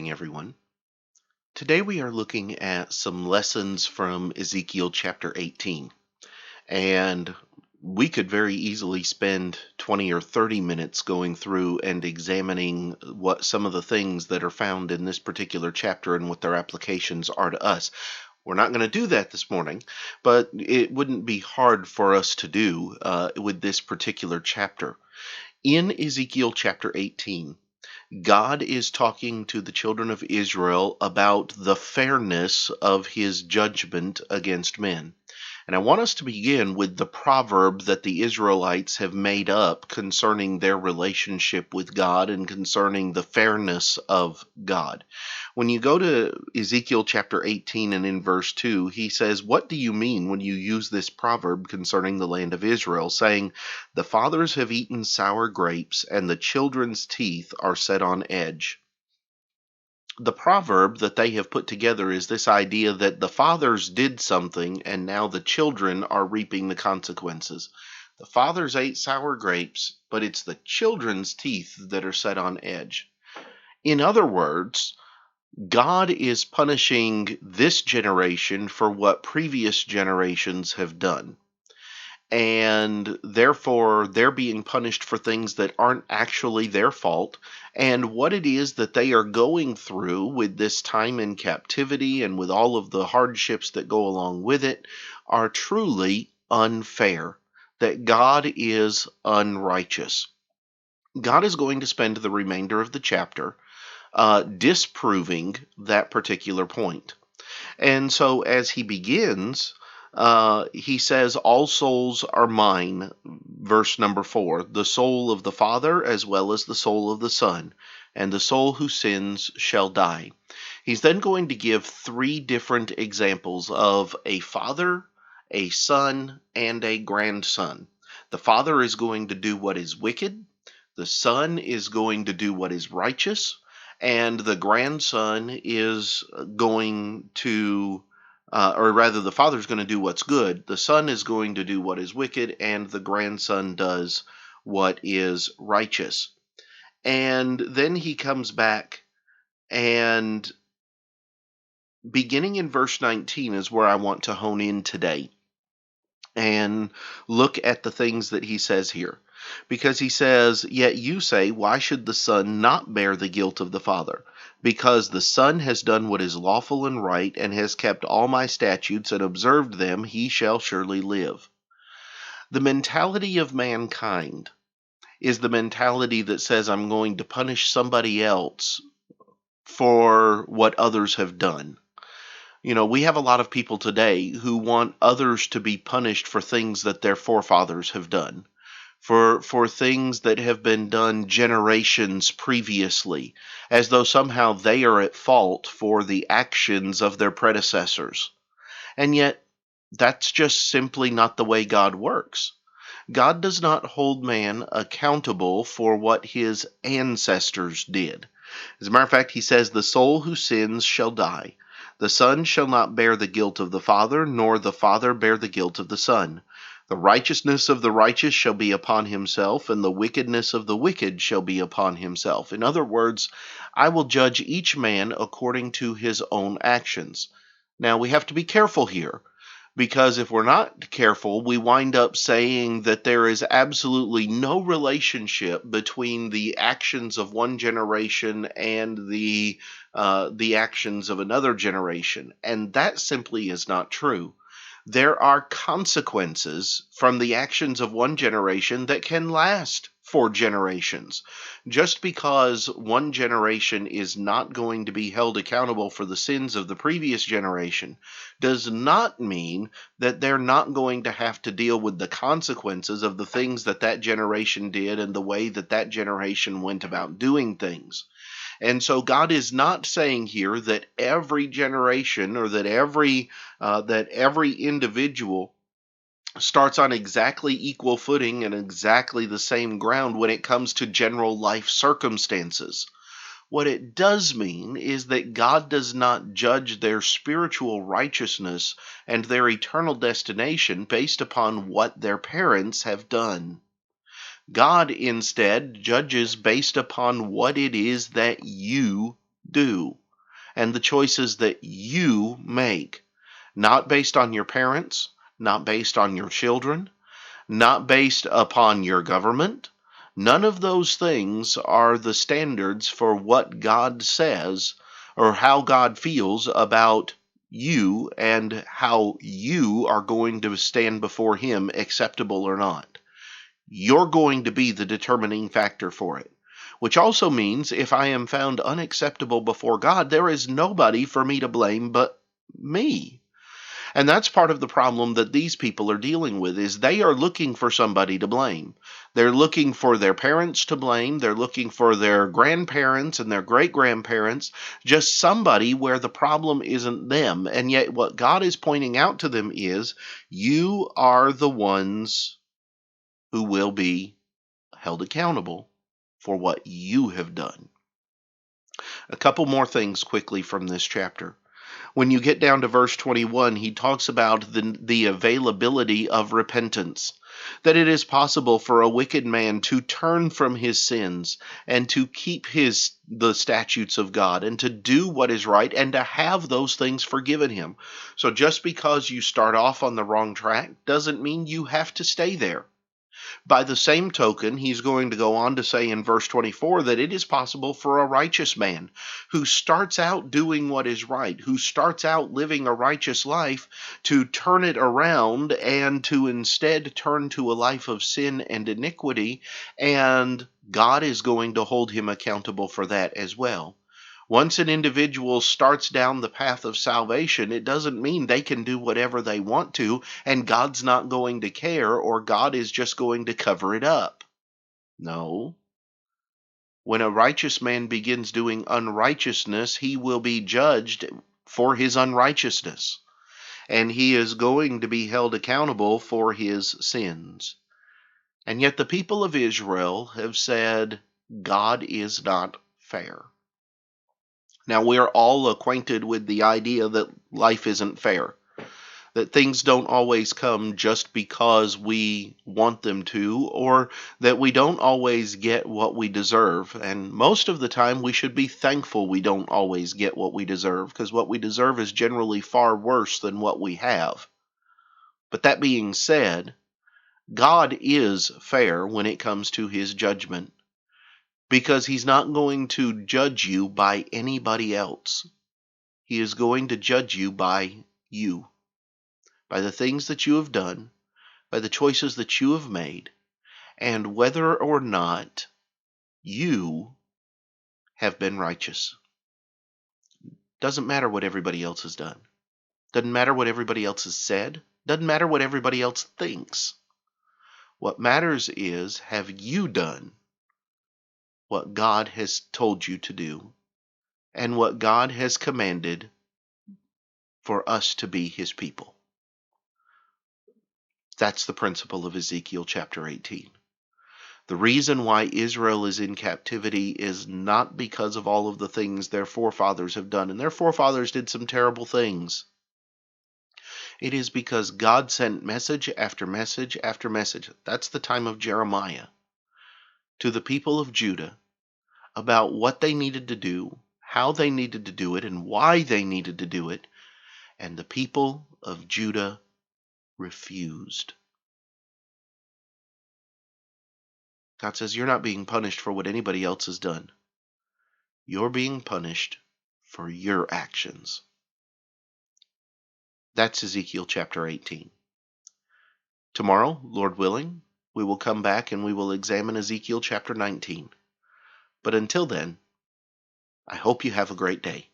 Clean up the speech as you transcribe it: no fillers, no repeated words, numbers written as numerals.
morning, everyone. Today we are looking at some lessons from Ezekiel chapter 18. And we could very easily spend 20 or 30 minutes going through and examining what some of the things that are found in this particular chapter and what their applications are to us. We're not going to do that this morning, but it wouldn't be hard for us to do with this particular chapter. In Ezekiel chapter 18, God is talking to the children of Israel about the fairness of his judgment against men. And I want us to begin with the proverb that the Israelites have made up concerning their relationship with God and concerning the fairness of God. When you go to Ezekiel chapter 18 and in verse 2, he says, "What do you mean when you use this proverb concerning the land of Israel, saying, 'The fathers have eaten sour grapes, and the children's teeth are set on edge'?" The proverb that they have put together is this idea that the fathers did something and now the children are reaping the consequences. The fathers ate sour grapes, but it's the children's teeth that are set on edge. In other words, God is punishing this generation for what previous generations have done. And therefore they're being punished for things that aren't actually their fault, and what it is that they are going through with this time in captivity and with all of the hardships that go along with it are truly unfair, that God is unrighteous. God is going to spend the remainder of the chapter disproving that particular point. And so as he begins, he says, "All souls are mine," verse number 4, "the soul of the Father as well as the soul of the Son, and the soul who sins shall die." He's then going to give three different examples of a father, a son, and a grandson. The father is going to do what is wicked, the son is going to do what is righteous, and the grandson is going to or rather, the father's going to do what's good, the son is going to do what is wicked, and the grandson does what is righteous. And then he comes back, and beginning in verse 19 is where I want to hone in today and look at the things that he says here. Because he says, "Yet you say, why should the son not bear the guilt of the father? Because the son has done what is lawful and right, and has kept all my statutes and observed them, he shall surely live." The mentality of mankind is the mentality that says, I'm going to punish somebody else for what others have done. You know, we have a lot of people today who want others to be punished for things that their forefathers have done, for things that have been done generations previously, as though somehow they are at fault for the actions of their predecessors. And yet, that's just simply not the way God works. God does not hold man accountable for what his ancestors did. As a matter of fact, he says, "The soul who sins shall die. The son shall not bear the guilt of the father, nor the father bear the guilt of the son. The righteousness of the righteous shall be upon himself, and the wickedness of the wicked shall be upon himself." In other words, I will judge each man according to his own actions. Now, we have to be careful here, because if we're not careful, we wind up saying that there is absolutely no relationship between the actions of one generation and the actions of another generation, and that simply is not true. There are consequences from the actions of one generation that can last for generations. Just because one generation is not going to be held accountable for the sins of the previous generation does not mean that they're not going to have to deal with the consequences of the things that that generation did and the way that that generation went about doing things. And so God is not saying here that every generation or that every individual starts on exactly equal footing and exactly the same ground when it comes to general life circumstances. What it does mean is that God does not judge their spiritual righteousness and their eternal destination based upon what their parents have done. God instead judges based upon what it is that you do and the choices that you make, not based on your parents, not based on your children, not based upon your government. None of those things are the standards for what God says or how God feels about you and how you are going to stand before Him, acceptable or not. You're going to be the determining factor for it. Which also means if I am found unacceptable before God, there is nobody for me to blame but me. And that's part of the problem that these people are dealing with, is they are looking for somebody to blame. They're looking for their parents to blame. They're looking for their grandparents and their great-grandparents, just somebody where the problem isn't them. And yet what God is pointing out to them is, you are the ones who will be held accountable for what you have done. A couple more things quickly from this chapter. When you get down to verse 21, he talks about the availability of repentance, that it is possible for a wicked man to turn from his sins and to keep the statutes of God and to do what is right and to have those things forgiven him. So just because you start off on the wrong track doesn't mean you have to stay there. By the same token, he's going to go on to say in verse 24 that it is possible for a righteous man who starts out doing what is right, who starts out living a righteous life, to turn it around and to instead turn to a life of sin and iniquity, and God is going to hold him accountable for that as well. Once an individual starts down the path of salvation, it doesn't mean they can do whatever they want to and God's not going to care, or God is just going to cover it up. No. When a righteous man begins doing unrighteousness, he will be judged for his unrighteousness, and he is going to be held accountable for his sins. And yet the people of Israel have said, God is not fair. Now, we are all acquainted with the idea that life isn't fair, that things don't always come just because we want them to, or that we don't always get what we deserve. And most of the time, we should be thankful we don't always get what we deserve, because what we deserve is generally far worse than what we have. But that being said, God is fair when it comes to his judgment, because he's not going to judge you by anybody else. He is going to judge you by you, by the things that you have done, by the choices that you have made, and whether or not you have been righteous. Doesn't matter what everybody else has done. Doesn't matter what everybody else has said. Doesn't matter what everybody else thinks. What matters is, have you done what God has told you to do and what God has commanded for us to be his people? That's the principle of Ezekiel chapter 18. The reason why Israel is in captivity is not because of all of the things their forefathers have done, and their forefathers did some terrible things. It is because God sent message after message after message. That's the time of Jeremiah, to the people of Judah about what they needed to do, how they needed to do it, and why they needed to do it. And the people of Judah refused. God says, you're not being punished for what anybody else has done. You're being punished for your actions. That's Ezekiel chapter 18. Tomorrow, Lord willing, we will come back and we will examine Ezekiel chapter 19. But until then, I hope you have a great day.